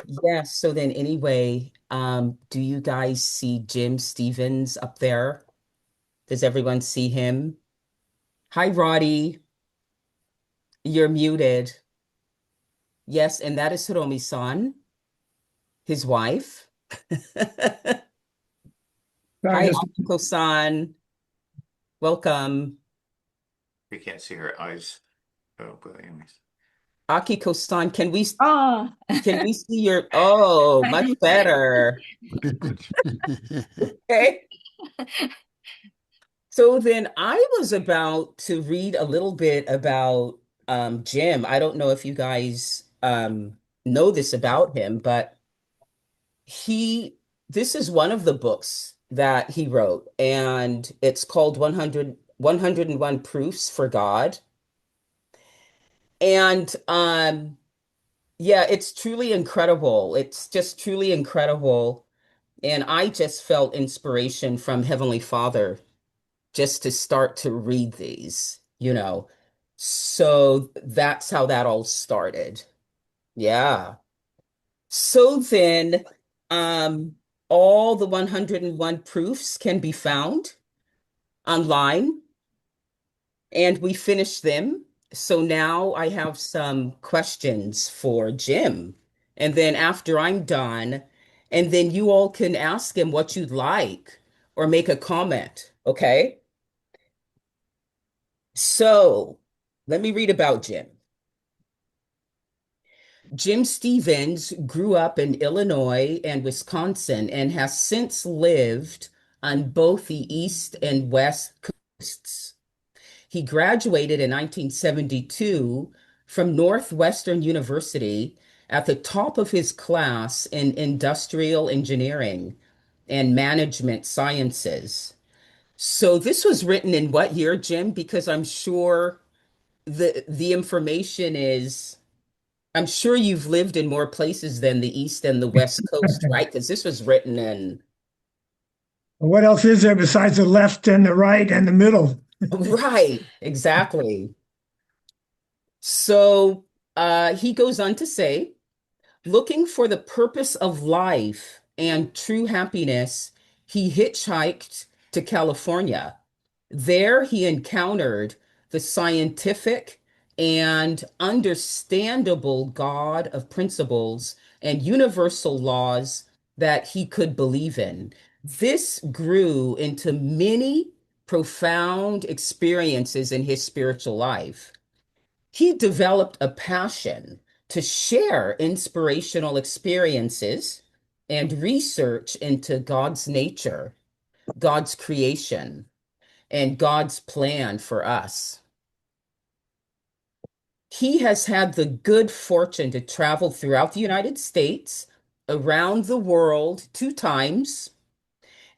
Yes, so then anyway, do you guys see Jim Stevens up there? Does everyone see him? Hi, Roddy. You're muted. Yes, and that is Hiromi-san, his wife. I Hi, just, Akiko-san. Welcome. You can't see her eyes. Oh, but anyways. Akiko-san, Oh, can we see your, oh, much thank you. better. Okay. So then I was about to read a little bit about Jim. I don't know if you guys know this about him, but he this is one of the books that he wrote, and it's called 101 Proofs for God. And yeah, it's truly incredible. It's just truly incredible. And I just felt inspiration from Heavenly Father just to start to read these. So that's how that all started. Yeah. So then, all the 101 proofs can be found online, and we finished them. So now I have some questions for Jim. And then after I'm done, and then you all can ask him what you'd like or make a comment. Okay? So let me read about Jim. Jim Stevens grew up in Illinois and Wisconsin and has since lived on both the East and West coasts. He graduated in 1972 from Northwestern University at the top of his class in industrial engineering and management sciences. So this was written in what year, Jim? Because I'm sure the information is I'm sure you've lived in more places than the East and the West Coast, right? Because this was written in, what else is there besides the left and the right and the middle? right, exactly. So he goes on to say, looking for the purpose of life and true happiness, he hitchhiked to California. There he encountered the scientific and understandable God of principles and universal laws that he could believe in. This grew into many profound experiences in his spiritual life. He developed a passion to share inspirational experiences and research into God's nature, God's creation, and God's plan for us. He has had the good fortune to travel throughout the United States, around the world 2 times,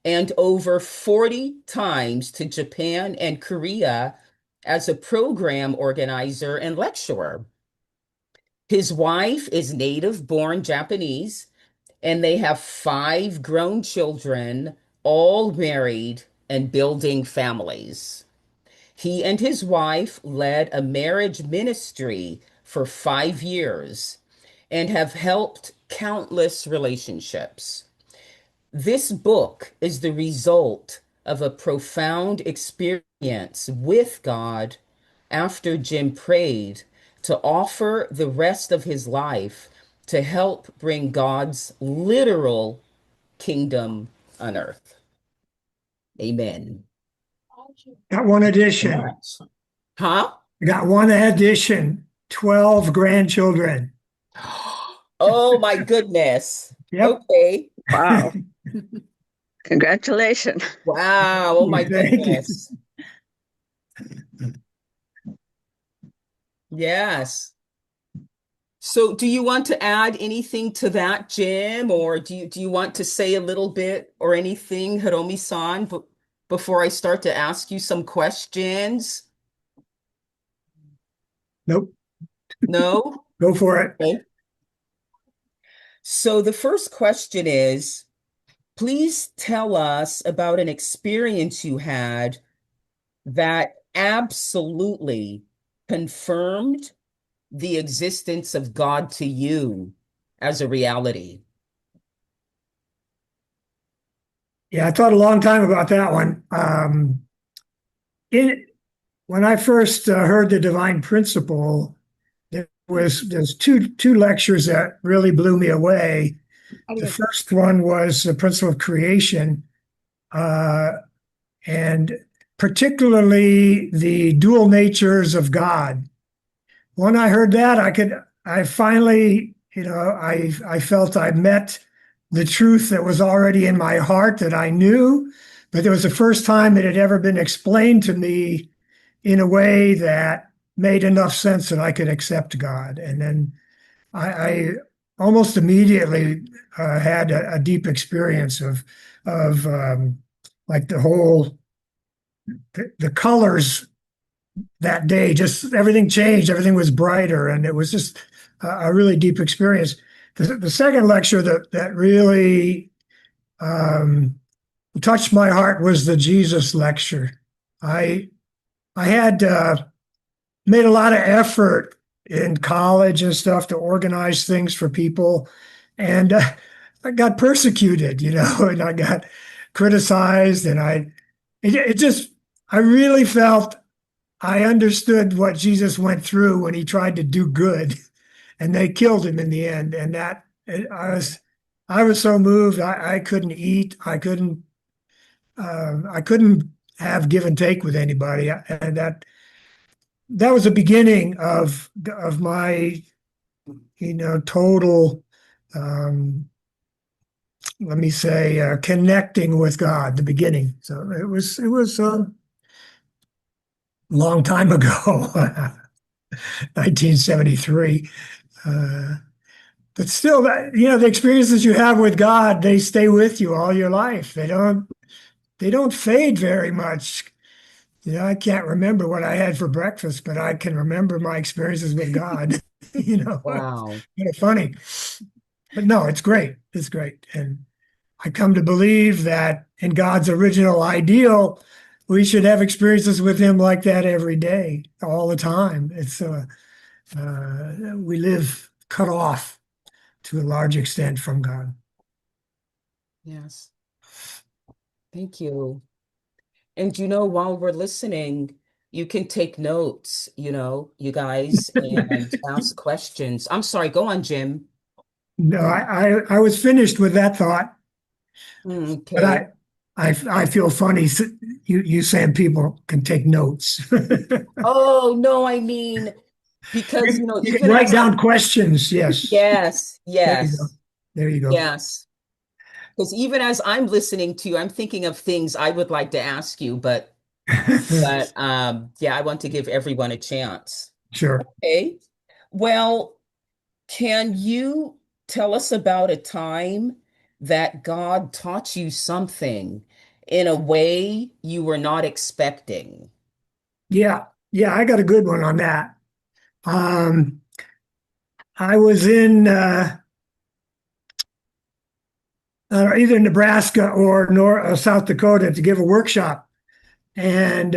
and over 40 times to Japan and Korea as a program organizer and lecturer. His wife is native born Japanese, and they have 5 grown children, all married and building families. He and his wife led a marriage ministry for 5 years and have helped countless relationships. This book is the result of a profound experience with God after Jim prayed to offer the rest of his life to help bring God's literal kingdom on earth. Amen. Got one addition. Huh? Got one addition. 12 grandchildren. Oh my goodness. Yep. Okay. Wow. Congratulations. Wow. Oh my Thank you. goodness. Yes. So do you want to add anything to that, Jim, or do you want to say a little bit or anything, Hiromi-san, before I start to ask you some questions? Nope. No? Go for it. Okay. So the first question is, please tell us about an experience you had that absolutely confirmed the existence of God to you as a reality. Yeah, I thought a long time about that one. In When I first heard the divine principle, there's two lectures that really blew me away. The first one was the principle of creation, uh, and particularly the dual natures of God. When I heard that, I finally, I felt I met the truth that was already in my heart that I knew, but it was the first time it had ever been explained to me in a way that made enough sense that I could accept God. And then I almost immediately had a deep experience of like the colors that day. Just everything changed. Everything was brighter, and it was just a really deep experience. The second lecture that really touched my heart was the Jesus lecture. I had made a lot of effort in college and stuff to organize things for people, and I got persecuted, and I got criticized, and it just I really felt I understood what Jesus went through when he tried to do good, and they killed him in the end. And I was so moved. I couldn't eat. I couldn't have give and take with anybody, and that was the beginning of my total let me say connecting with God. The beginning. So it was a long time ago, 1973. But still, the experiences you have with God, they stay with you all your life. They don't fade very much. I can't remember what I had for breakfast, but I can remember my experiences with God. Wow. Kind of funny. But no, it's great. It's great. And I come to believe that in God's original ideal, we should have experiences with him like that every day, all the time. We live cut off to a large extent from God. Yes. Thank you. And while we're listening, you can take notes, you guys, and ask questions. I'm sorry, go on, Jim. No, I was finished with that thought, but Okay. I feel funny. You saying people can take notes. Oh, no, I mean, because, You can even write as down questions. Yes. yes, There you go. yes, There you go. yes. Because even as I'm listening to you, I'm thinking of things I would like to ask you, but yeah, I want to give everyone a chance. Sure. Okay. Well, can you tell us about a time that God taught you something in a way you were not expecting? Yeah. Yeah, I got a good one on that. Um, I was in either Nebraska or South Dakota to give a workshop. And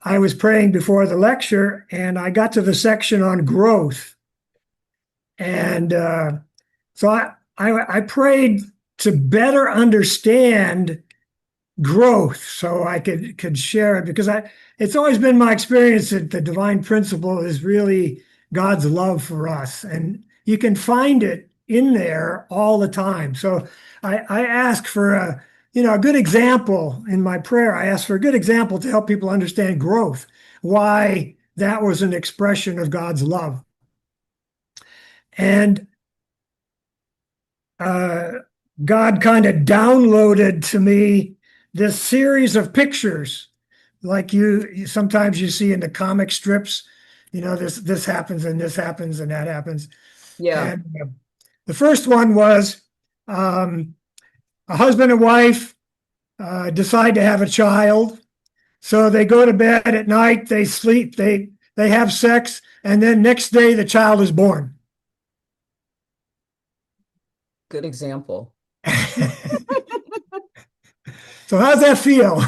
I was praying before the lecture, and I got to the section on growth. And so I prayed to better understand growth so I could share it, because it's always been my experience that the divine principle is really God's love for us, and you can find it in there all the time. So I ask for a good example in my prayer. I ask for a good example to help people understand growth, why that was an expression of God's love. And uh, God kind of downloaded to me this series of pictures, like sometimes you see in the comic strips. This happens and this happens and that happens. Yeah. And the first one was a husband and wife decide to have a child, so they go to bed at night, they sleep, they have sex, and then next day the child is born. Good example. So how's that feel?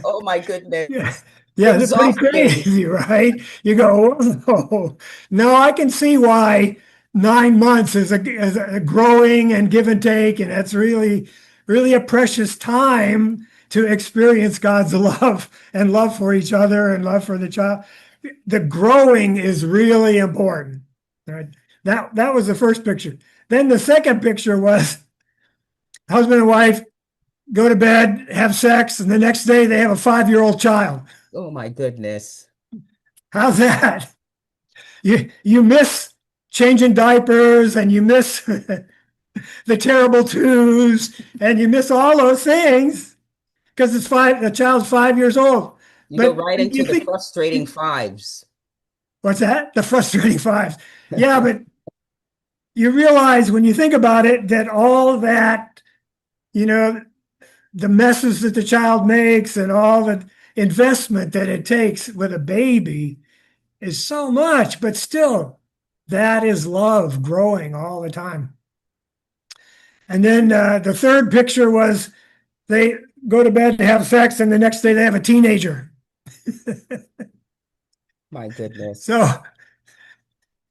Oh my goodness. Yeah, yeah, it's pretty Exhausting. crazy, right? You go, whoa. No, I can see why 9 months as a growing and give and take, and that's really, really a precious time to experience God's love and love for each other and love for the child. The growing is really important. Right? That was the first picture. Then the second picture was husband and wife go to bed, have sex, and the next day they have a 5-year-old child. Oh my goodness. How's that? You miss changing diapers and you miss the terrible twos and you miss all those things because the child's 5 years old. You go But right into you the think, frustrating fives. what's that? The frustrating fives. Yeah, but you realize when you think about it that all that, you know, the messes that the child makes and all the investment that it takes with a baby is so much, but still, that is love growing all the time. And then the third picture was they go to bed and have sex, and the next day they have a teenager. My goodness. So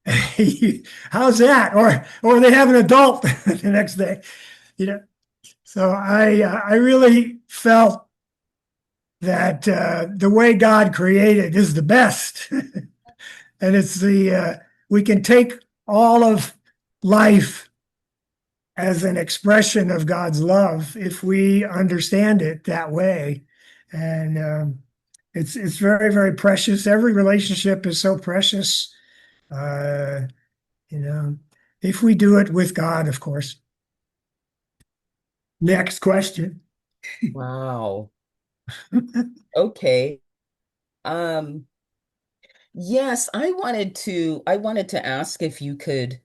how's that? Or they have an adult the next day. You know. So I really felt that the way God created is the best, and it's we can take all of life as an expression of God's love if we understand it that way. And it's very, very precious. Every relationship is so precious, uh, you know, if we do it with God, of course. Next question. Wow. Okay. Um, yes, I wanted to ask if you could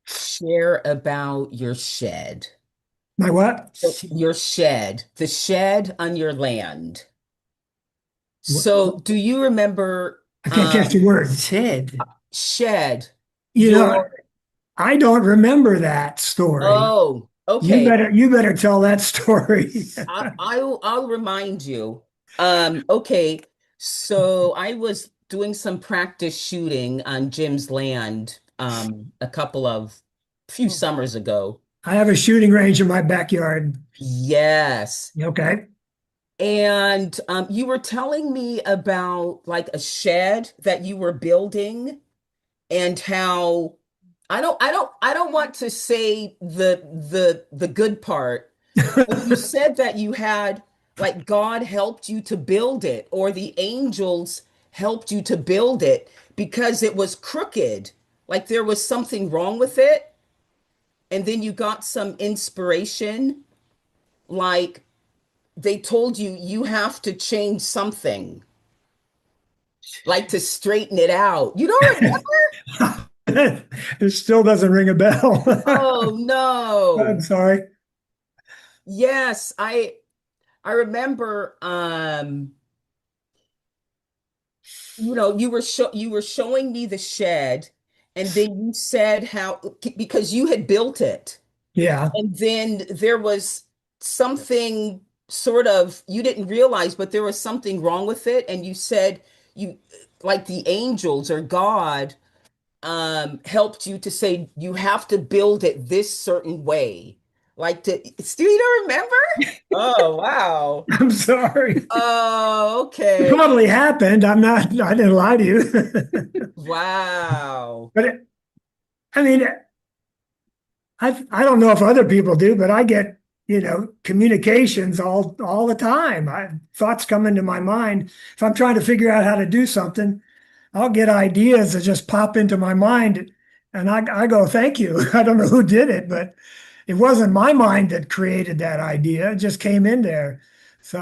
share about your shed. My what? Your shed, the shed on your land. What? So, do you remember I can't catch the word. shed? You know, Your I don't remember that story. Oh, You okay. better tell that story. I'll remind you. Okay. So I was doing some practice shooting on Jim's land a few summers ago. I have a shooting range in my backyard. Yes. Okay. And you were telling me about like a shed that you were building and how I don't want to say the good part. But you said that you had, like, God helped you to build it, or the angels helped you to build it because it was crooked. Like there was something wrong with it. And then you got some inspiration. Like they told you you have to change something, like to straighten it out. You don't remember? It still doesn't ring a bell. Oh, I'm no. sorry. Yes, I remember you were showing me the shed, and then you said how, because you had built it, Yeah. and then there was something sort of you didn't realize, but there was something wrong with it, and you said you like the angels or God helped you to say you have to build it this certain way. Like to still you don't remember? Oh, wow. I'm sorry. Oh, It okay. probably happened. I didn't lie to you. Wow. But I mean, I don't know if other people do, but I get, communications all the time. Thoughts come into my mind. If I'm trying to figure out how to do something, I'll get ideas that just pop into my mind, and I go, "Thank you." I don't know who did it, but it wasn't my mind that created that idea. It just came in there. So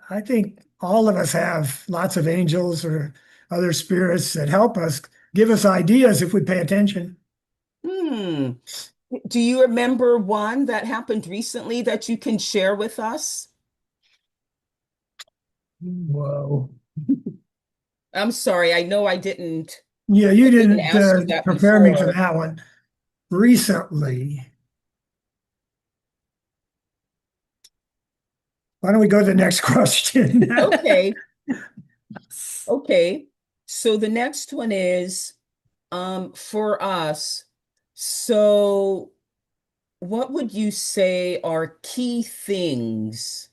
I think all of us have lots of angels or other spirits that help us, give us ideas if we pay attention. Hmm. Do you remember one that happened recently that you can share with us? Whoa. I'm sorry, I know Yeah, you I didn't didn't ask you that prepare me for before. that one. Recently, why don't we go to the next question? Okay, okay. So the next one is for us. So, what would you say are key things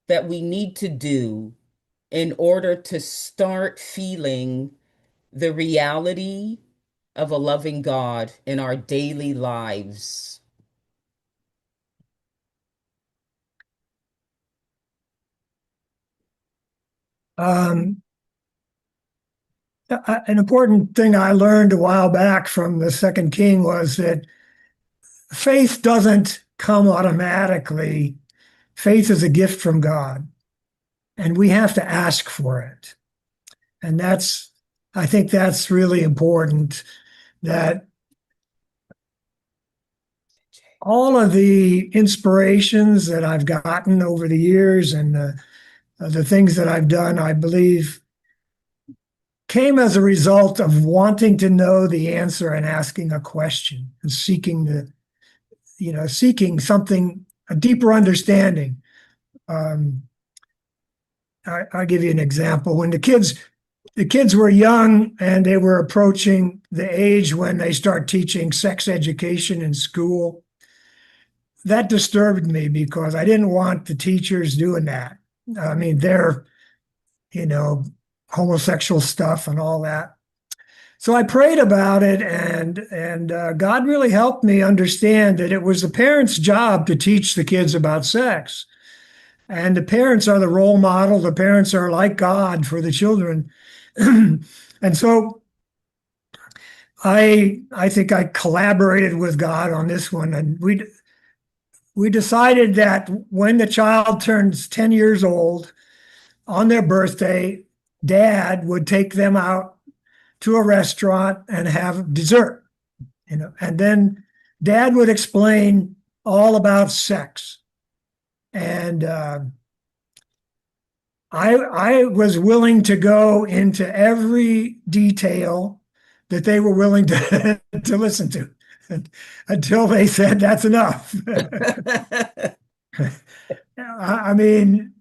that we need to do in order to start feeling the reality of a loving God in our daily lives? Um, an important thing I learned a while back from the Second King was that faith doesn't come automatically. Faith is a gift from God, and we have to ask for it. And I think that's really important, that all of the inspirations that I've gotten over the years and the things that I've done, I believe, came as a result of wanting to know the answer and asking a question and seeking something, a deeper understanding. Um, I'll give you an example. When the kids were young and they were approaching the age when they start teaching sex education in school, that disturbed me because I didn't want the teachers doing that. I mean, they're, you know, homosexual stuff and all that. So I prayed about it, and God really helped me understand that it was the parents' job to teach the kids about sex. And the parents are the role model. The parents are like God for the children. And so I think I collaborated with God on this one, and we decided that when the child turns 10 years old on their birthday, Dad would take them out to a restaurant and have dessert, and then Dad would explain all about sex. And I was willing to go into every detail that they were willing to to listen to, until they said that's enough. I mean,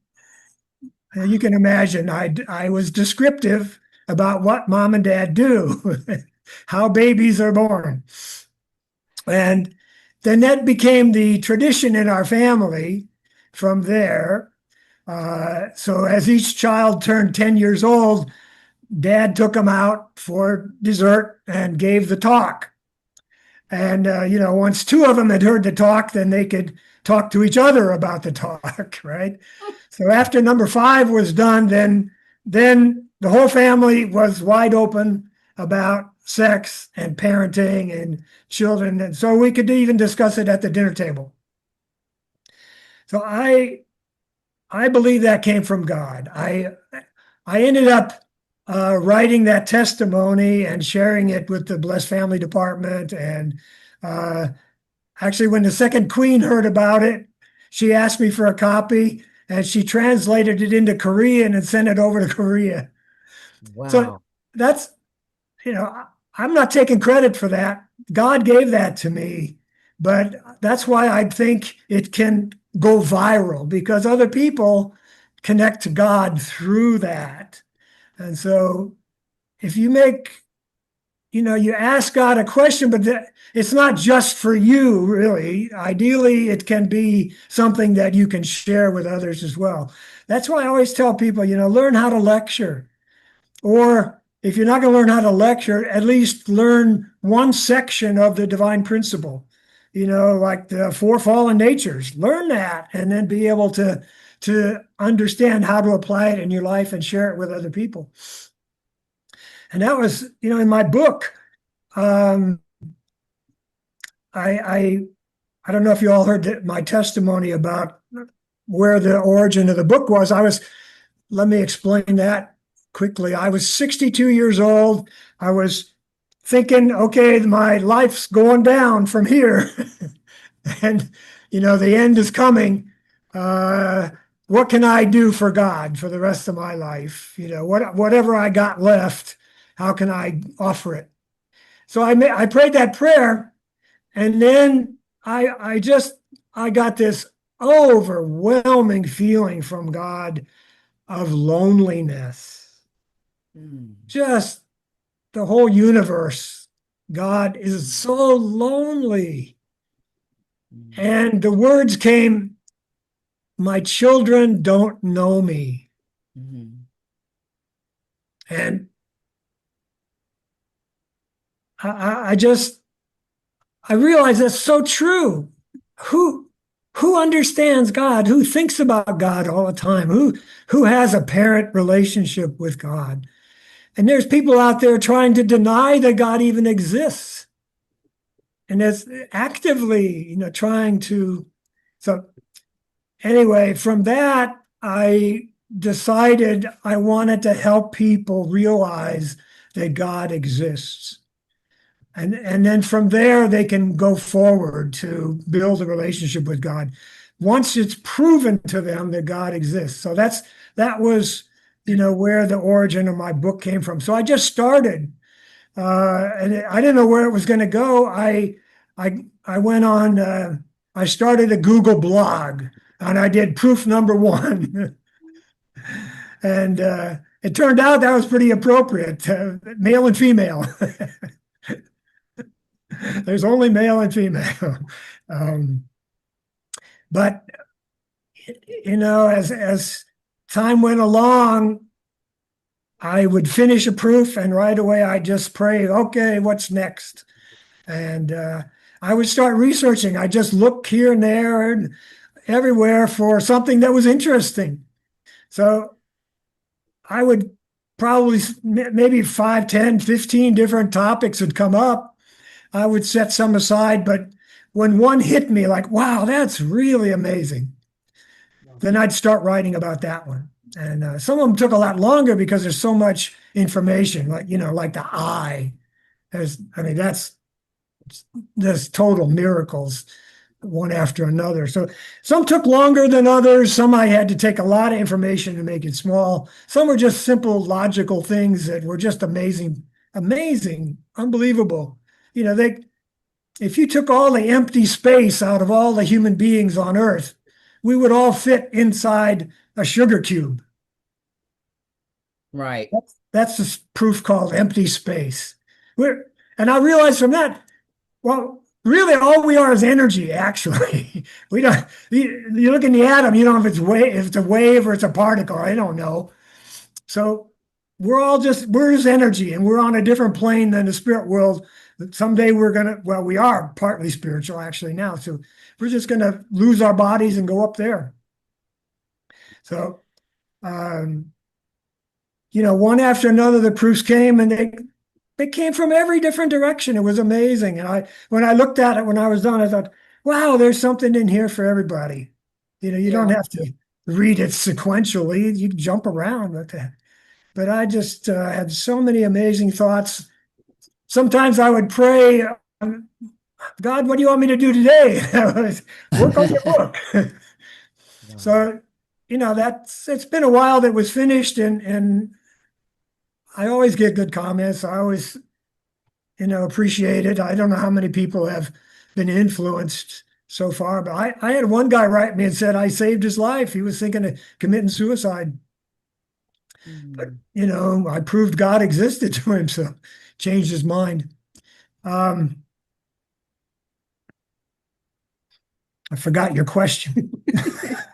you can imagine I was descriptive about what mom and dad do, how babies are born. And then that became the tradition in our family from there. So as each child turned 10 years old, Dad took them out for dessert and gave the talk. And, once two of them had heard the talk, then they could talk to each other about the talk, right? So after number five was done, then the whole family was wide open about sex and parenting and children. And so we could even discuss it at the dinner table. So I believe that came from God. I ended up writing that testimony and sharing it with the Blessed Family Department. And actually, when the second queen heard about it, she asked me for a copy, and she translated it into Korean and sent it over to Korea. So Wow. that's, I'm not taking credit for that. God gave that to me, but that's why I think it can go viral, because other people connect to God through that. And so if you you ask God a question, but it's not just for you, really. Ideally, it can be something that you can share with others as well. That's why I always tell people, learn how to lecture. Or if you're not going to learn how to lecture, at least learn one section of the divine principle, like the four fallen natures. Learn that, and then be able to understand how to apply it in your life and share it with other people. And that was, in my book. I I don't know if you all heard my testimony about where the origin of the book was. Let me explain that quickly. I was 62 years old. I was thinking, okay, my life's going down from here. And, the end is coming. What can I do for God for the rest of my life? Whatever I got left, how can I offer it? So I prayed that prayer, and then I got this overwhelming feeling from God of loneliness. Mm. Just the whole universe God is so lonely. Mm. And the words came, my children don't know me. Mhm. And I just, I realize that's so true. Who, who understands God? Who thinks about God all the time? Who has a parent relationship with God? And there's people out there trying to deny that God even exists. And it's actively, trying to. So anyway, from that, I decided I wanted to help people realize that God exists. And then from there, they can go forward to build a relationship with God once it's proven to them that God exists. So that was, where the origin of my book came from. So I just started, and I didn't know where it was going to go. I went on. I started a Google blog, and I did proof number one, and it turned out that was pretty appropriate, male and female. There's only male and female. Um, but as time went along, I would finish a proof, and right away I just pray, okay, what's next? And I would start researching. I just look here and there and everywhere for something that was interesting. So I would probably maybe 5, 10, 15 different topics would come up. I would set some aside, but when one hit me like, wow, that's really amazing, then I'd start writing about that one. And some of them took a lot longer because there's so much information, like the eye. There's total miracles one after another. So some took longer than others. Some I had to take a lot of information to make it small. Some were just simple logical things that were just amazing, amazing, unbelievable. If you took all the empty space out of all the human beings on Earth, we would all fit inside a sugar cube. Right. That's the proof called empty space. And I realized from that, well, really all we are is energy, actually. We don't, you look in the atom, you don't know if it's a wave or it's a particle, I don't know. So we're just energy, and we're on a different plane than the spirit world. Someday we are partly spiritual actually now. So we're just gonna lose our bodies and go up there. So, one after another, the proofs came, and they came from every different direction. It was amazing. And when I looked at it when I was done, I thought, wow, there's something in here for everybody. You don't Yeah. have to read it sequentially. You can jump around with that. But I just had so many amazing thoughts. Sometimes I would pray, God, what do you want me to do today? Work on your book. So, it's been a while that was finished, and I always get good comments. I always, appreciate it. I don't know how many people have been influenced so far, but I had one guy write me and said I saved his life. He was thinking of committing suicide. But, Mm. I proved God existed to him, so changed his mind. I forgot your question.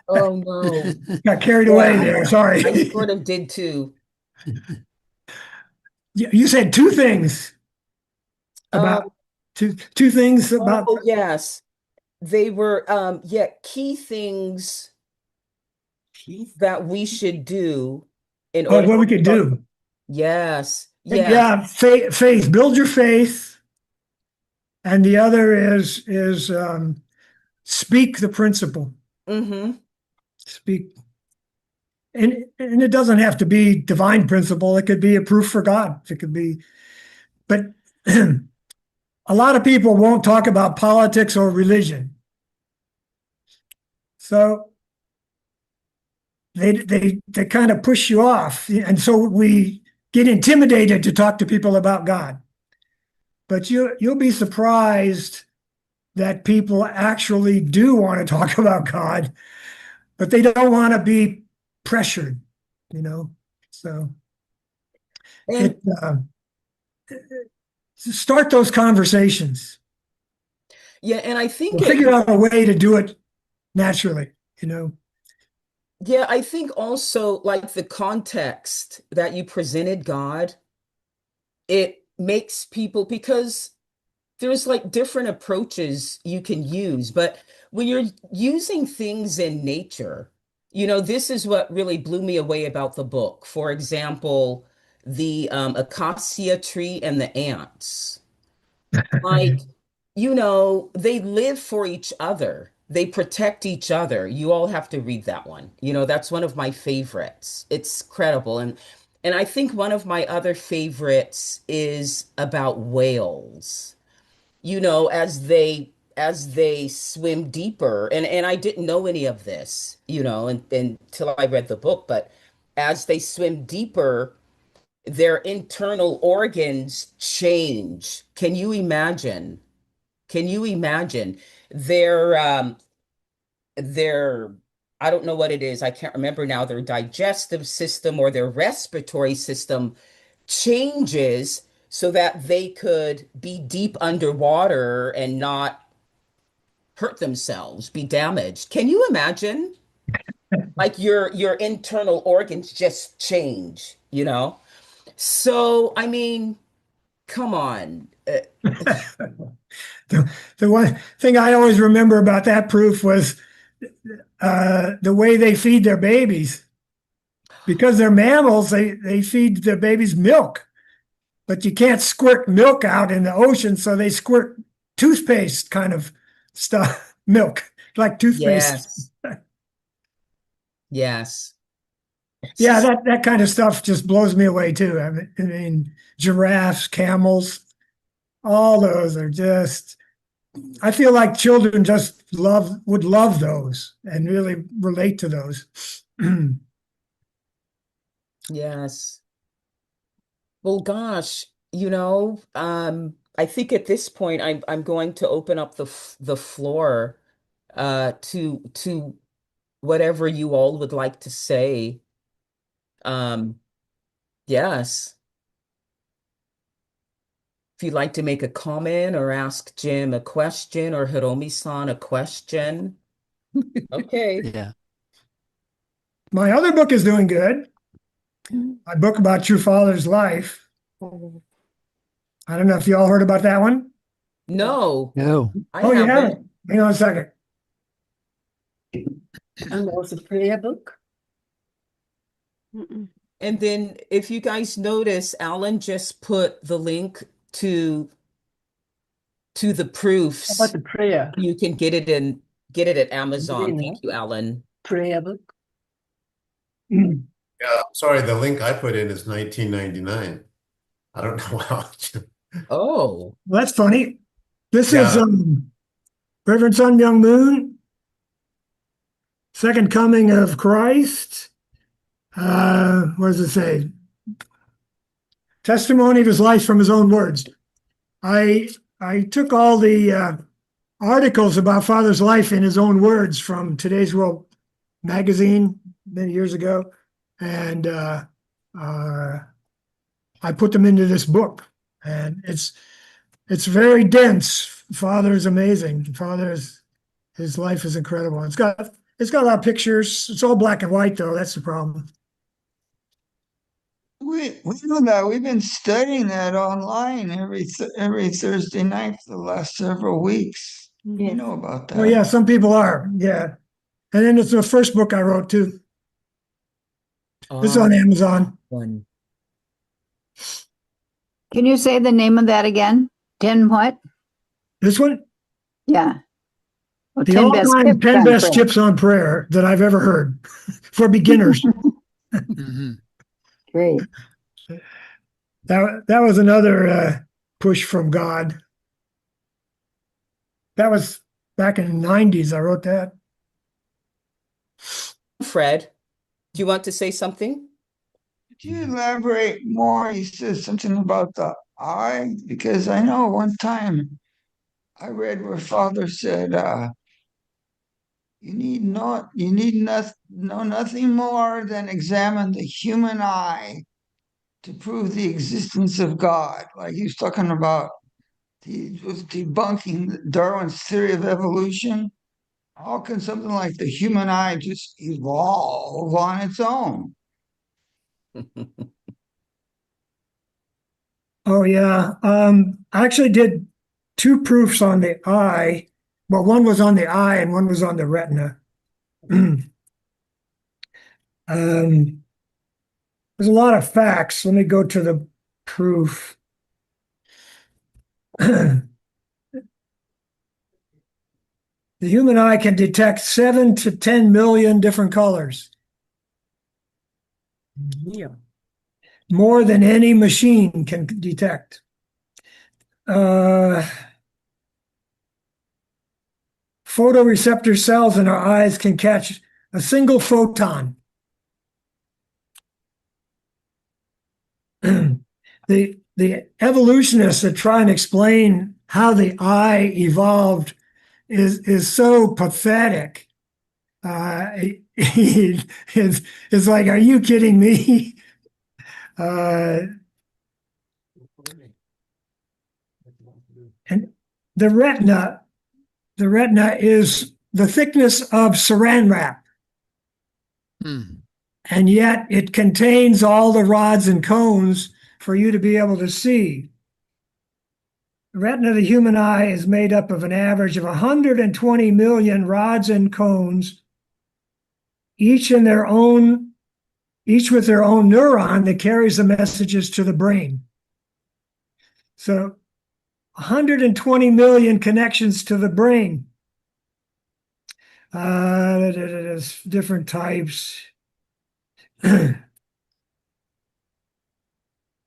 Oh no. Got carried away Yeah, there. I Sorry. sort of did too. You said two things Um, about two things about. oh yes. They were yeah, key things that we should do in Oh, order what we to could start. do. Yes. Yes. Yeah, faith. Build your faith, and the other is speak the principle. Mm-hmm. Speak, and it doesn't have to be divine principle. It could be a proof for God. It could be, but a lot of people won't talk about politics or religion. So they kind of push you off. And so we get intimidated to talk to people about God. But you'll be surprised that people actually do want to talk about God, but they don't want to be pressured, you know. So And it start those conversations. Yeah, and I think We'll it, figure out a way to do it naturally, you know. yeah, I think also like the context that you presented God, it makes people because there's like different approaches you can use, but when you're using things in nature, this is what really blew me away about the book. For example, the acacia tree and the ants. Like, they live for each other. They protect each other. You all have to read that one. That's one of my favorites. It's credible. And I think one of my other favorites is about whales. As they swim deeper. And I didn't know any of this, until I read the book, but as they swim deeper, their internal organs change. Can you imagine? Can you imagine their their I don't know what it is. I can't remember now. Their digestive system or their respiratory system changes so that they could be deep underwater and not hurt themselves, be damaged. Can you imagine? Like your internal organs just change? So, I mean, come on. The one thing I always remember about that proof was the way they feed their babies. Because they're mammals, they feed the babies milk, but you can't squirt milk out in the ocean, so they squirt toothpaste kind of stuff, milk, like toothpaste. Yes. Yes. Yeah, that kind of stuff just blows me away too. I mean, giraffes, camels, all those are just. I feel like children just would love those and really relate to those. Yes. Well, gosh, I think at this point I'm going to open up the floor to whatever you all would like to say. Um, yes. If you'd like to make a comment or ask Jim a question or Hiromi-san a question. Okay. Yeah. My other book is doing good. My book about True Father's life. I don't know if you all heard about that one. No, No. I Oh, you haven't. haven't? Hang on a second. And also prayer book. And then if you guys notice, Alan just put the link to the About proofs. the prayer, You can get it at Amazon. Yeah. Thank you, Alan. prayer book. Mm. Yeah, I'm sorry, the link I put in is 1999. I don't know how. Oh, Well, that's funny. This is Yeah. Reverend Sun Myung Moon, Second Coming of Christ. What does it say? Testimony of his life from his own words. I took all the articles about Father's life in his own words from Today's World magazine many years ago, and I put them into this book, and it's very dense. Father is amazing. His life is incredible. It's got a lot of pictures. It's all black and white though. That's the problem. We know that. We've been studying that online every Thursday night for the last several weeks. We Yes. know about that. Well, yeah, some people are. Yeah, and then it's the first book I wrote too. It's on Amazon. one. Can you say the name of that again? 10 what? This one, Yeah. Well, the 10 best all-time tips 10 on best prayer. tips on prayer that I've ever heard for beginners. Mhm. Great. That was another push from God. That was back in the 90s. I wrote that. Fred, do you want to say something? Could you elaborate more? You said something about the eye, because I know one time I read where Father said, you need know nothing more than examine the human eye to prove the existence of God. Like he was talking about, he was debunking Darwin's theory of evolution. How can something like the human eye just evolve on its own? Oh yeah. I actually did two proofs on the eye. Well, one was on the eye and one was on the retina. There's a lot of facts. Let me go to the proof. The human eye can detect 7 to 10 million different colors, Yeah. more than any machine can detect. Photoreceptor cells in our eyes can catch a single photon. The evolutionists that try and explain how the eye evolved is so pathetic. It's like, are you kidding me? And the retina is the thickness of saran wrap, and yet it contains all the rods and cones for you to be able to see. The retina of the human eye is made up of an average of 120 million rods and cones, each with their own neuron that carries the messages to the brain. So 120 million connections to the brain. There's different types.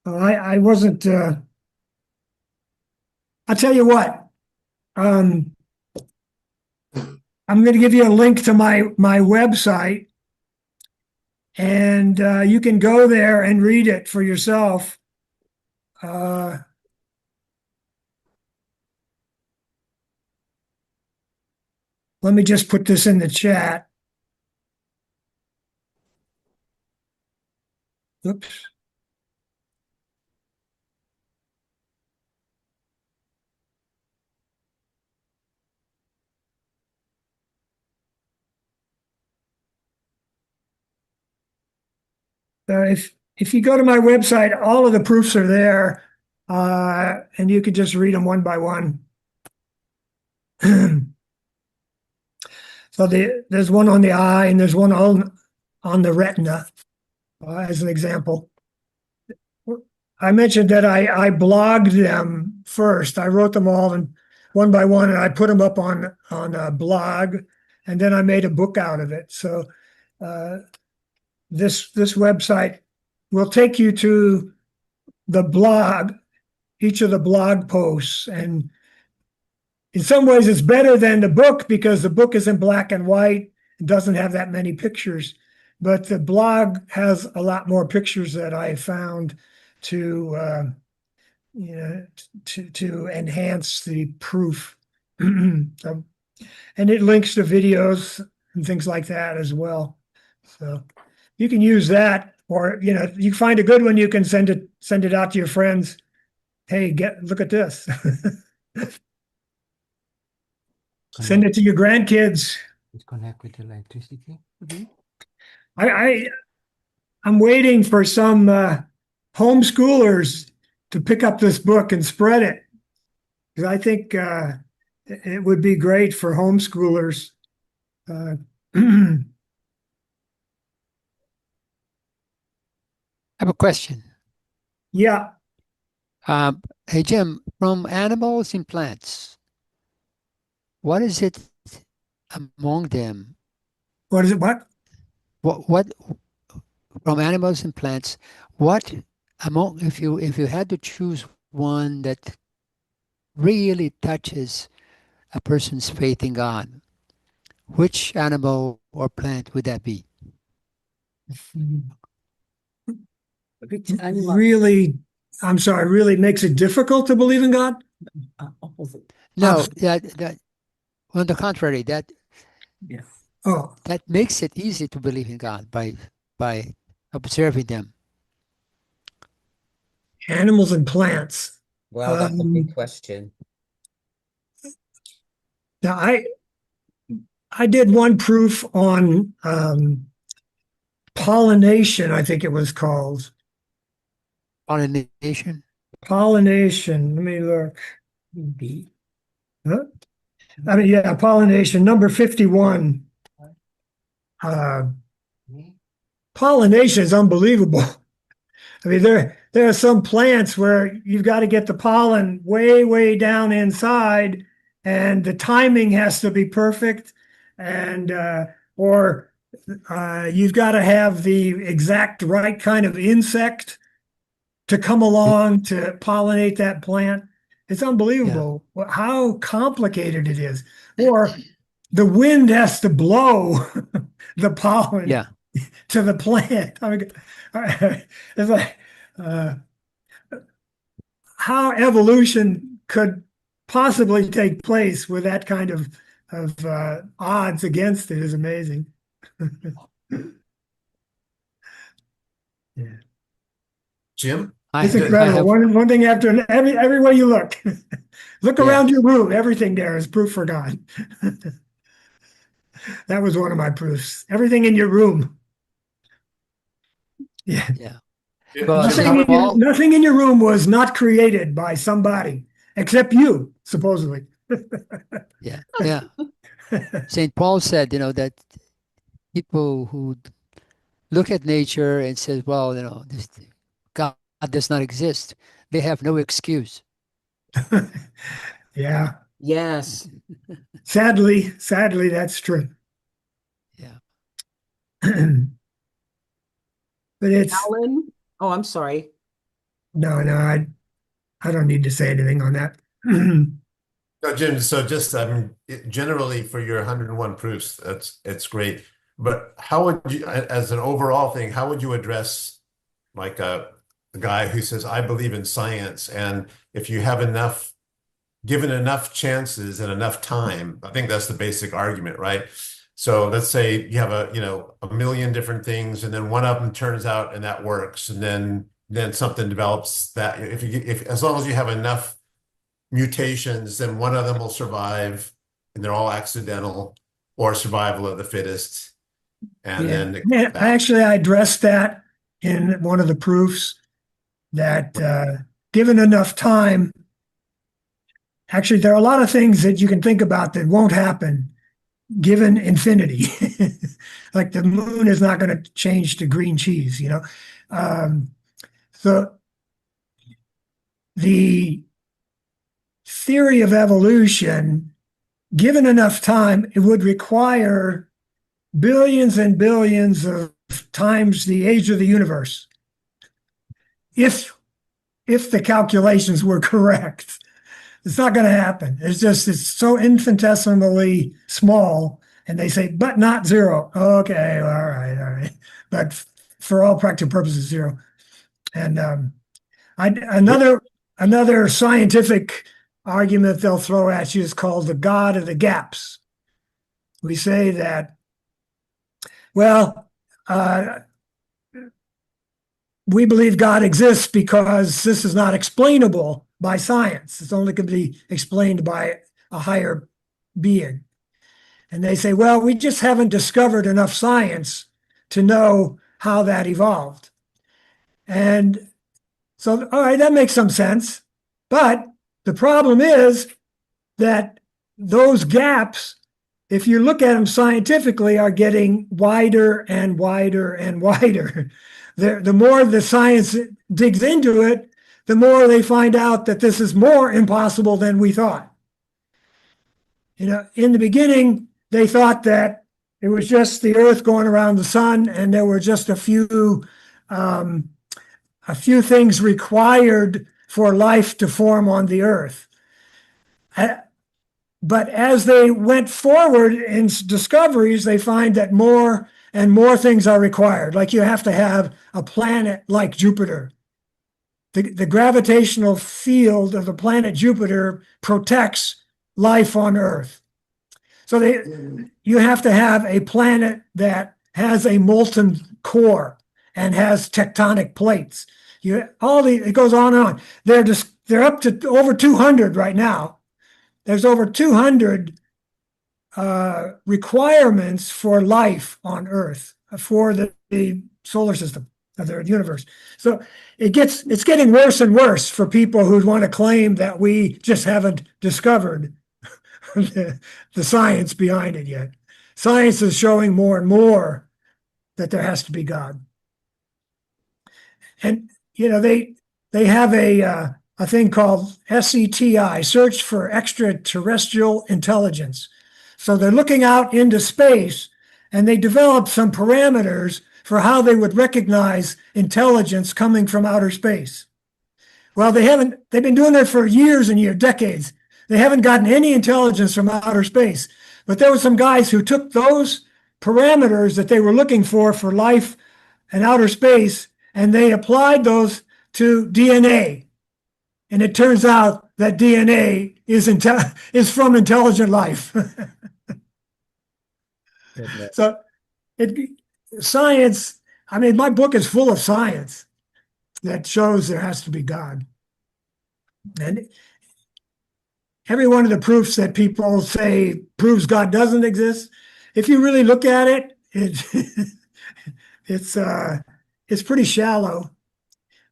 I wasn't. I'll tell you what. I'm going to give you a link to my website, and you can go there and read it for yourself. Let me just put this in the chat. Oops. If you go to my website, all of the proofs are there, and you could just read them one by one. So there's one on the eye, and there's one on the retina, as an example. I mentioned that I blogged them first. I wrote them all and one by one, and I put them up on a blog, and then I made a book out of it. So this website will take you to the blog, each of the blog posts, and in some ways it's better than the book because the book is in black and white and doesn't have that many pictures, but the blog has a lot more pictures that I found to to enhance the proof. So, and it links to videos and things like that as well. So you can use that, or you find a good one, you can send it out to your friends. Hey, look at this. Send it to your grandkids. It connect with electricity. I'm waiting for some homeschoolers to pick up this book and spread it, because I think it would be great for homeschoolers. I have a question. Yeah. Hey, Jim, from animals and plants, what is it among them? What is it? What? What from animals and plants, what among, if you had to choose one that really touches a person's faith in God, which animal or plant would that be? Really, I'm sorry, really makes it difficult to believe in God? Opposite. No, that on the contrary, that Oh, makes it easy to believe in God by observing them. Animals and plants. Well, that's a big Um, question. Now, I did one proof on pollination, I think it was called. Pollination. Pollination. Let me look. Huh? I mean, yeah, pollination, number 51. Uh, pollination is unbelievable. I mean, there are some plants where you've got to get the pollen way, way down inside, and the timing has to be perfect, and or you've got to have the exact right kind of insect to come along to pollinate that plant. It's unbelievable how complicated it is. Or the wind has to blow the pollen Yeah. to the plant. I mean, it's like how evolution could possibly take place with that kind of odds against it is amazing. Yeah. Jim? It's I incredible. have, One thing after everywhere you look. Look Yeah. around your room. Everything there is proof for God. That was one of my proofs. Everything in your room. Yeah. yeah. Yeah, Well, Jim, Nothing how- nothing in your room was not created by somebody except you, supposedly. Yeah. Yeah. St. Paul said, that people who look at nature and says, well, this God does not exist, they have no excuse. Yeah. Yes. Sadly, that's true. Yeah. But it's Alan? Oh, I'm sorry. no, I don't need to say anything on that. No, Jim, so just generally for your 101 proofs, it's great. But how would you, as an overall thing, how would you address like a guy who says, I believe in science, and if you have given enough chances and enough time, I think that's the basic argument, right? So let's say you have a million different things, and then one of them turns out and that works, and then something develops that if as long as you have enough mutations, then one of them will survive, and they're all accidental or survival of the fittest. And Yeah. then Yeah, actually, I addressed that in one of the proofs that given enough time, actually, there are a lot of things that you can think about that won't happen given infinity. Like the moon is not going to change to green cheese, So the theory of evolution, given enough time, it would require billions and billions of times the age of the universe. If the calculations were correct. It's not going to happen. It's so infinitesimally small. And they say, but not zero. Okay, all right. But for all practical purposes, zero. And another scientific argument they'll throw at you is called the God of the gaps. We say that, well, we believe God exists because this is not explainable by science. It's only can be explained by a higher being. And they say, well, we just haven't discovered enough science to know how that evolved. And so, all right, that makes some sense. But the problem is that those gaps, if you look at them scientifically, are getting wider and wider and wider. The more the science digs into it, the more they find out that this is more impossible than we thought. In the beginning, they thought that it was just the Earth going around the sun, and there were just a few things required for life to form on the Earth. But as they went forward in discoveries, they find that more and more things are required. Like you have to have a planet like Jupiter. The gravitational field of the planet Jupiter protects life on Earth. So you have to have a planet that has a molten core and has tectonic plates. it goes on and on. They're up to over 200 right now. There's over 200 requirements for life on Earth for the solar system of the universe. So it's getting worse and worse for people who want to claim that we just haven't discovered the science behind it yet. Science is showing more and more that there has to be God. And they have a thing called SETI, Search for Extraterrestrial Intelligence. So they're looking out into space, and they developed some parameters for how they would recognize intelligence coming from outer space. Well, they've been doing it for years and years, decades. They haven't gotten any intelligence from outer space. But there were some guys who took those parameters that they were looking for life and outer space, and they applied those to DNA. And it turns out that DNA is from intelligent life. So science, I mean, my book is full of science that shows there has to be God. And every one of the proofs that people say proves God doesn't exist, if you really look at it, it's pretty shallow.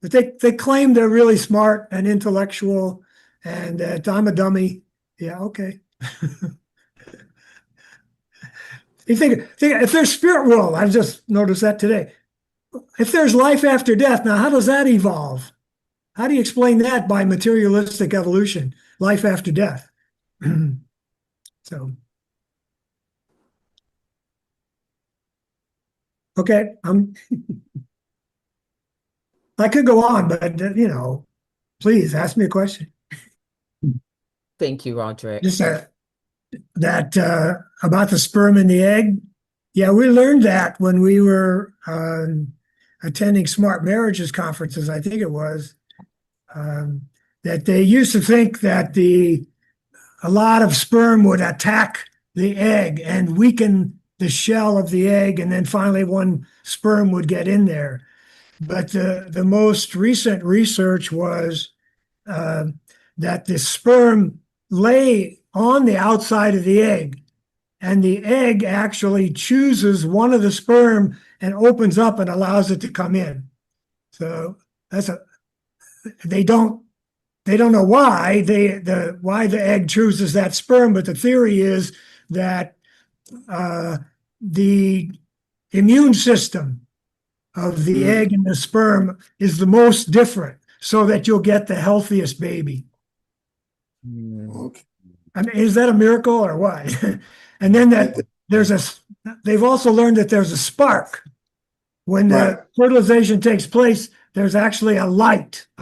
But they claim they're really smart and intellectual, and that I'm a dummy. Yeah, okay. You think if there's spirit world, I just noticed that today. If there's life after death, now how does that evolve? How do you explain that by materialistic evolution, life after death? So, okay, I could go on, but please ask me a question. Thank you, Roderick. Just that about the sperm and the egg. Yeah, we learned that when we were attending Smart Marriages conferences, I think it was, that they used to think that a lot of sperm would attack the egg and weaken the shell of the egg, and then finally one sperm would get in there. But the most recent research was that the sperm lay on the outside of the egg, and the egg actually chooses one of the sperm and opens up and allows it to come in. So they don't know why why the egg chooses that sperm, but the theory is that the immune system of the egg and the sperm is the most different, so that you'll get the healthiest baby. Okay. I mean, is that a miracle or what? And then they've also learned that there's a spark. When the fertilization takes place, there's actually a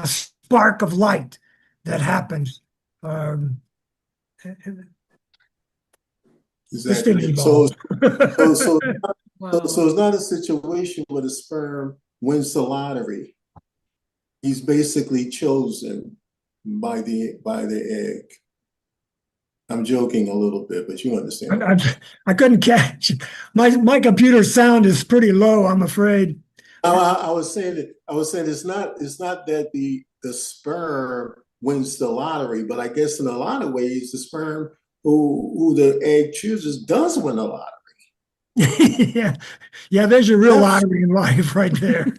spark of light that happens. Exactly. So it's not a situation where the sperm wins the lottery. He's basically chosen by the egg. I'm joking a little bit, but you understand. I couldn't catch. My computer sound is pretty low, I'm afraid. I was saying it's not that the sperm wins the lottery, but I guess in a lot of ways the sperm who the egg chooses does win the lottery. Yeah, there's your real lottery in life right there.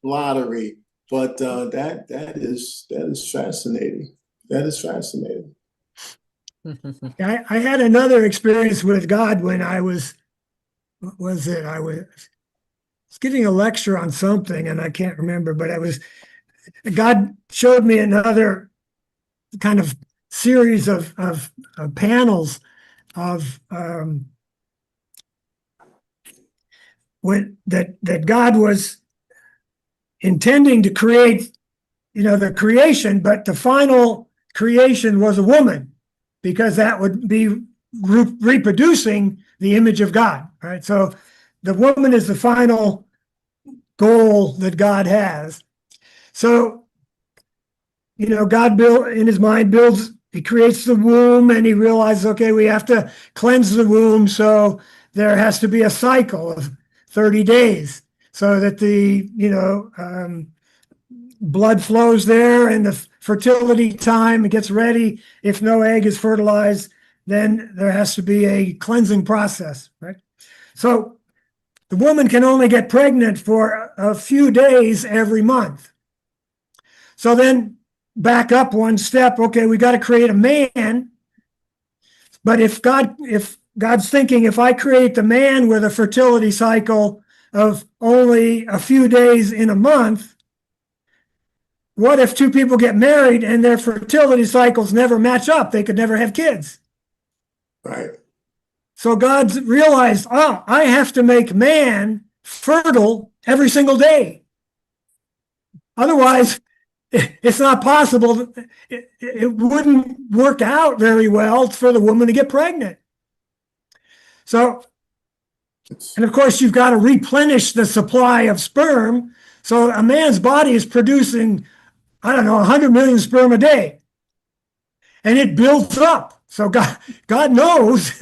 Lottery, but that is fascinating. That is fascinating. I had another experience with God when I was giving a lecture on something, and I can't remember, but God showed me another kind of series of panels of that God was intending to create, the creation, but the final creation was a woman, because that would be reproducing the image of God, right? So the woman is the final goal that God has. So, God in his mind he creates the womb, and he realizes, okay, we have to cleanse the womb. So there has to be a cycle of 30 days. so that the, blood flows there and the fertility time it gets ready. If no egg is fertilized, then there has to be a cleansing process, right? So the woman can only get pregnant for a few days every month. So then back up one step. Okay, we got to create a man. But if God's thinking, if I create the man with a fertility cycle of only a few days in a month, what if two people get married and their fertility cycles never match up? They could never have kids. Right. So God's realized, I have to make man fertile every single day. Otherwise, it's not possible. It wouldn't work out very well for the woman to get pregnant. So, and of course, you've got to replenish the supply of sperm. So a man's body is producing, 100 million sperm a day. And it builds up. So God knows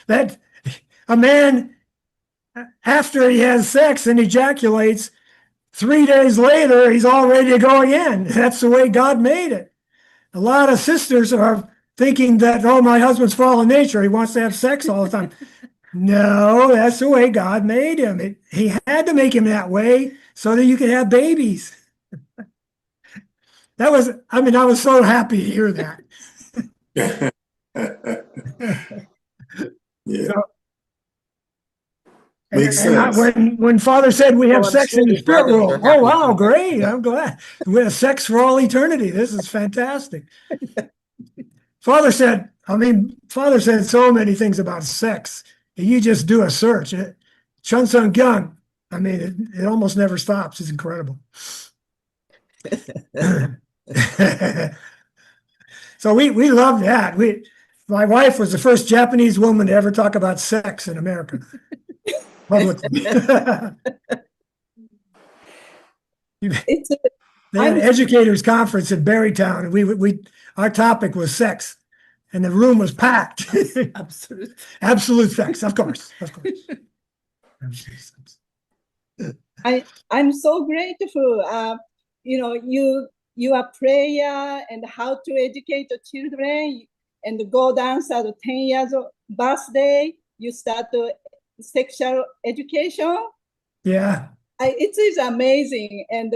that a man, after he has sex and ejaculates, 3 days later, he's all ready to go again. That's the way God made it. A lot of sisters are thinking that, my husband's fallen nature. He wants to have sex all the time. No, that's the way God made him. He had to make him that way so that you could have babies. I was so happy to hear that. Yeah. So, Makes and sense. when Father said we have Well, I'm sex sure in the your spirit brothers world, are happy wow, too. great! I'm glad we have sex for all eternity. This is fantastic. Father said so many things about sex. You just do a search. Chun Sung Kyung. It almost never stops. It's incredible. So we love that. My wife was the first Japanese woman to ever talk about sex in America publicly. It's They had an educators conference in Barrytown, and our topic was sex, and the room was packed. absolute. Absolute sex, of course. I'm so grateful. Your prayer and how to educate the children, and go down to the 10 years birthday, you start the sexual education. Yeah. It is amazing. And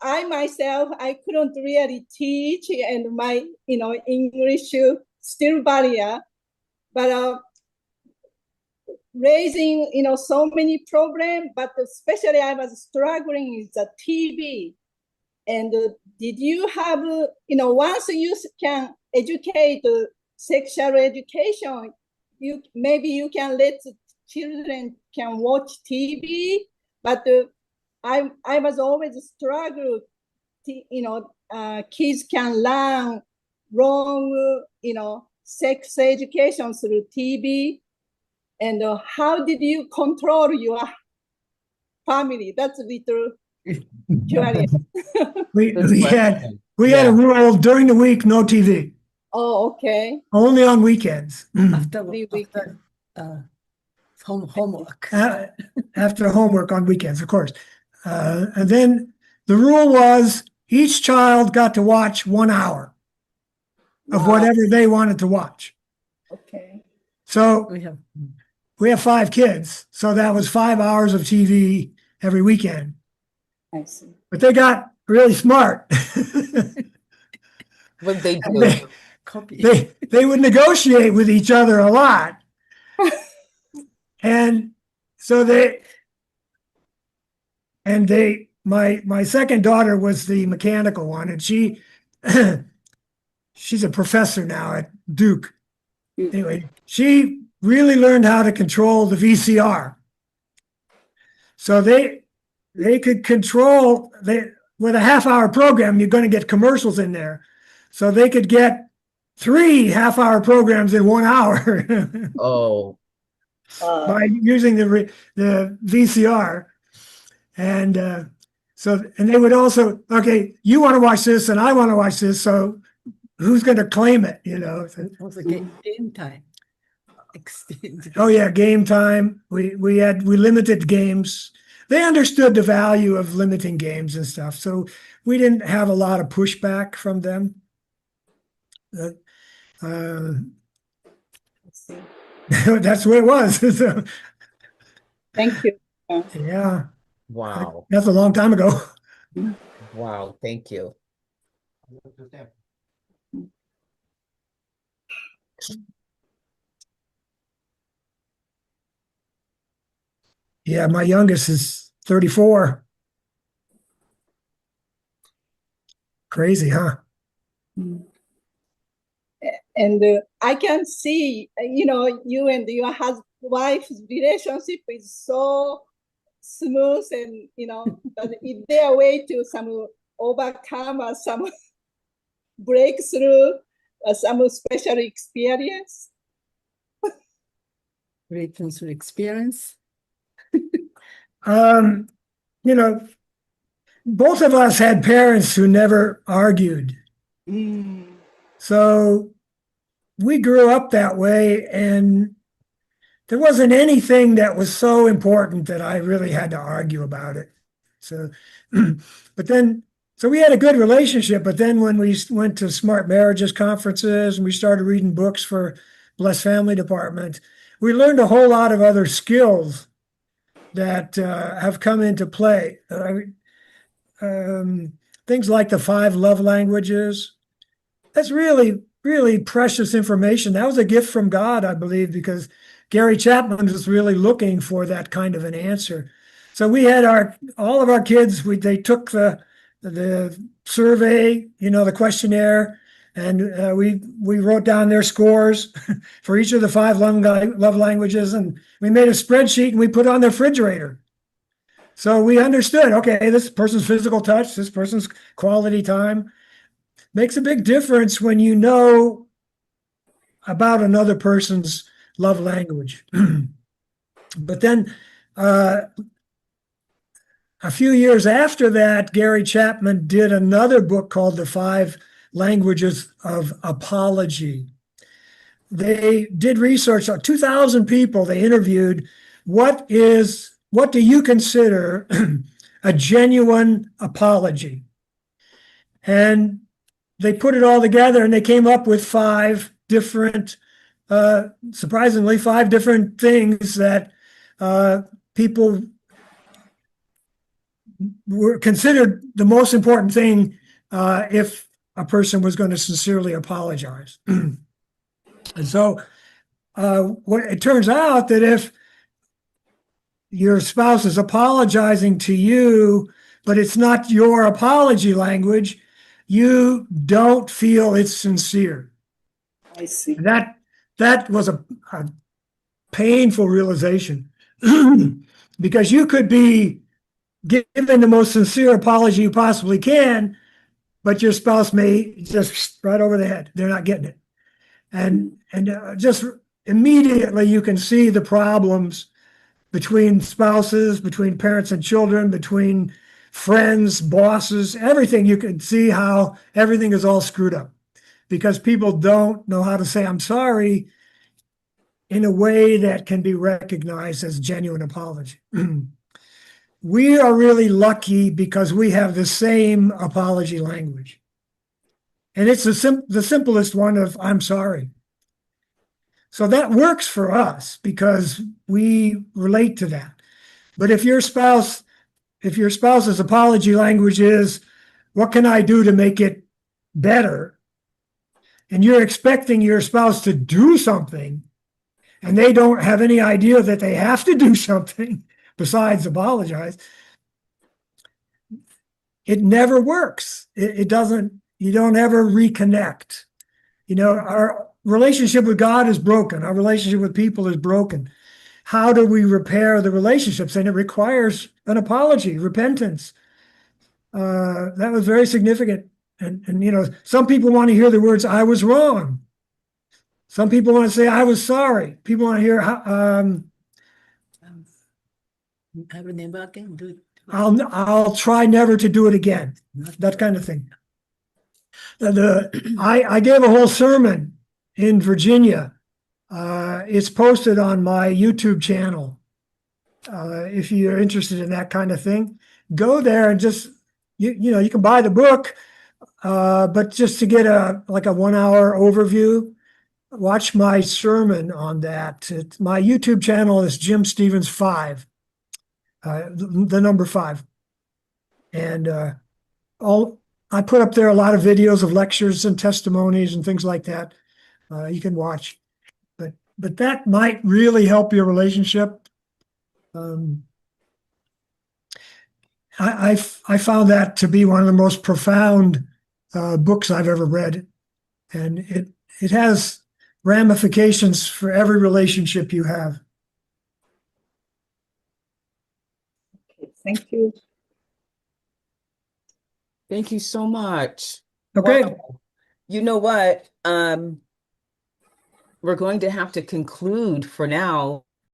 I myself, I couldn't really teach, and my, English still barrier, but raising, so many problems, but especially I was struggling with the TV. And did you have, once you can educate sexual education, maybe you can let children can watch TV, but I was always struggle, kids can learn wrong, sex education through TV. And how did you control your family? That's a little curious. We had a rule during the week, no TV. Oh, okay. Only on weekends. After homework. After homework on weekends, of course. And then the rule was each child got to watch 1 hour of whatever they wanted to watch. Okay. So We have 5 kids, so that was 5 hours of TV every weekend. I see. But they got really smart. What they do. copy. They would negotiate with each other a lot. And so my second daughter was the mechanical one, and she's a professor now at Duke. Anyway, she really learned how to control the VCR. So they could control, with a half-hour program, you're going to get commercials in there. So they could get 3 half-hour programs in 1 hour Oh, by using the VCR. And and they would also, okay, you want to watch this and I want to watch this, so who's going to claim it, It was a game time. Extended. Oh yeah, game time. We limited games. They understood the value of limiting games and stuff, so we didn't have a lot of pushback from them. That's the way it was. So, Thank you. yeah, Wow. that's a long time ago. Wow. Thank you. Yeah, my youngest is 34. Crazy, huh? And I can see, you and your wife's relationship is so smooth, and but is there a way to some overcome or some breakthrough or some special experience? Great transfer experience. You know, both of us had parents who never argued. So we grew up that way, and there wasn't anything that was so important that I really had to argue about it. So, so we had a good relationship, but then when we went to Smart Marriages conferences and we started reading books for Blessed Family Department, we learned a whole lot of other skills that have come into play. Things like the 5 love languages. That's really, really precious information. That was a gift from God, I believe, because Gary Chapman was really looking for that kind of an answer. So we had all of our kids, they took the survey, the questionnaire, and we wrote down their scores for each of the 5 love languages, and we made a spreadsheet and we put it on the refrigerator. So we understood, okay, this person's physical touch, this person's quality time. Makes a big difference when you know about another person's love language. But then a few years after that, Gary Chapman did another book called The 5 Languages of Apology. They did research on 2,000 people they interviewed. What do you consider a genuine apology? And they put it all together and they came up with 5 different, surprisingly, 5 different things that people were considered the most important thing if a person was going to sincerely apologize. And so it turns out that if your spouse is apologizing to you, but it's not your apology language, you don't feel it's sincere. I see. That was a painful realization because you could be giving the most sincere apology you possibly can, but your spouse may just right over the head. They're not getting it. And just immediately you can see the problems between spouses, between parents and children, between friends, bosses, everything. You can see how everything is all screwed up because people don't know how to say I'm sorry in a way that can be recognized as genuine apology. We are really lucky because we have the same apology language. And it's the simplest one of I'm sorry. So that works for us because we relate to that. But if your spouse's apology language is, what can I do to make it better? And you're expecting your spouse to do something, and they don't have any idea that they have to do something besides apologize, it never works. It doesn't, you don't ever reconnect. Our relationship with God is broken. Our relationship with people is broken. How do we repair the relationships? And it requires an apology, repentance. That was very significant. And some people want to hear the words, I was wrong. Some people want to say, I was sorry. People want to hear, I will never again do it. I'll try never to do it again. That kind of thing. I gave a whole sermon in Virginia It's posted on my YouTube channel. If you're interested in that kind of thing, go there and just you can buy the book, but just to get a 1 hour overview, watch my sermon on that. My YouTube channel is Jim Stevens 5, the number 5, and I put up there a lot of videos of lectures and testimonies and things like that. You can watch, but that might really help your relationship. I found that to be one of the most profound books I've ever read, and it has ramifications for every relationship you have. Thank you. Thank you so much. Okay. Wow. You know what? We're going to have to conclude for now.